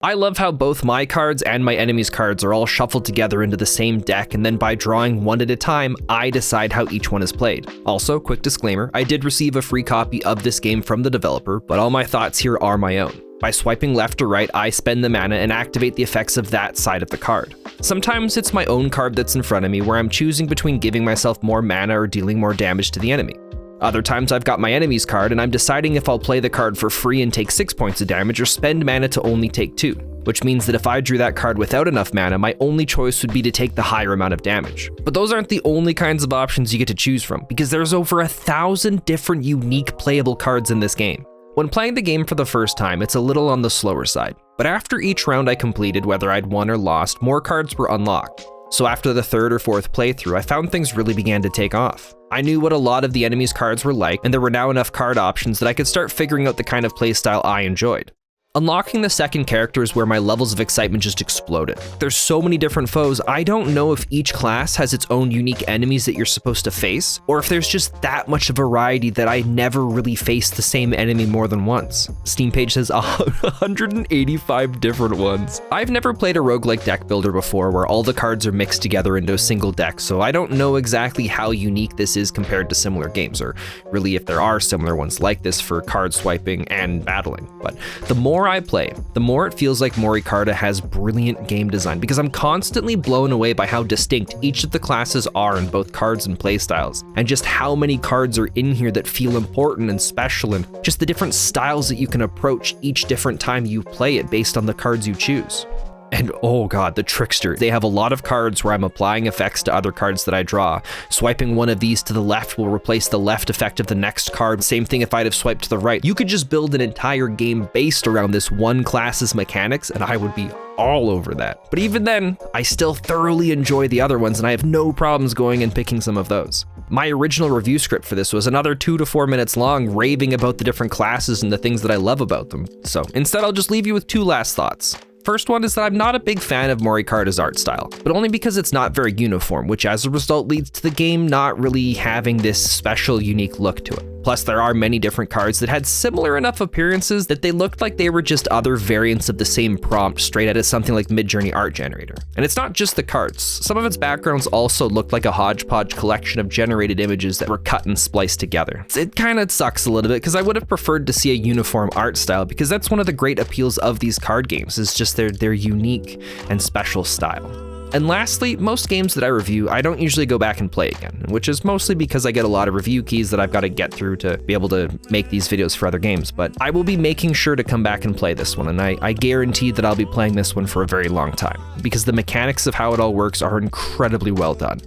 I love how both my cards and my enemy's cards are all shuffled together into the same deck, and then by drawing one at a time, I decide how each one is played. Also, quick disclaimer, I did receive a free copy of this game from the developer, but all my thoughts here are my own. By swiping left or right, I spend the mana and activate the effects of that side of the card. Sometimes it's my own card that's in front of me where I'm choosing between giving myself more mana or dealing more damage to the enemy. Other times I've got my enemy's card and I'm deciding if I'll play the card for free and take 6 points of damage or spend mana to only take 2, which means that if I drew that card without enough mana, my only choice would be to take the higher amount of damage. But those aren't the only kinds of options you get to choose from, because there's over 1,000 different unique playable cards in this game. When playing the game for the first time, it's a little on the slower side, but after each round I completed, whether I'd won or lost, more cards were unlocked. So after the third or fourth playthrough, I found things really began to take off. I knew what a lot of the enemy's cards were like, and there were now enough card options that I could start figuring out the kind of playstyle I enjoyed. Unlocking the second character is where my levels of excitement just exploded. There's so many different foes, I don't know if each class has its own unique enemies that you're supposed to face, or if there's just that much variety that I never really faced the same enemy more than once. Steam page says 185 different ones. I've never played a roguelike deck builder before where all the cards are mixed together into a single deck, so I don't know exactly how unique this is compared to similar games, or really if there are similar ones like this for card swiping and battling. But the more I play, the more it feels like Mori Carta has brilliant game design, because I'm constantly blown away by how distinct each of the classes are in both cards and playstyles, and just how many cards are in here that feel important and special, and just the different styles that you can approach each different time you play it based on the cards you choose. And oh god, the Trickster. They have a lot of cards where I'm applying effects to other cards that I draw. Swiping one of these to the left will replace the left effect of the next card. Same thing if I'd have swiped to the right. You could just build an entire game based around this one class's mechanics, and I would be all over that. But even then, I still thoroughly enjoy the other ones, and I have no problems going and picking some of those. My original review script for this was another 2 to 4 minutes long, raving about the different classes and the things that I love about them. So instead, I'll just leave you with 2 last thoughts. First one is that I'm not a big fan of Mori Carta's art style, but only because it's not very uniform, which as a result leads to the game not really having this special, unique look to it. Plus, there are many different cards that had similar enough appearances that they looked like they were just other variants of the same prompt straight out of something like Midjourney Art Generator. And it's not just the cards. Some of its backgrounds also looked like a hodgepodge collection of generated images that were cut and spliced together. It kind of sucks a little bit because I would have preferred to see a uniform art style, because that's one of the great appeals of these card games, is just their unique and special style. And lastly, most games that I review, I don't usually go back and play again, which is mostly because I get a lot of review keys that I've got to get through to be able to make these videos for other games. But I will be making sure to come back and play this one, and I guarantee that I'll be playing this one for a very long time, because the mechanics of how it all works are incredibly well done.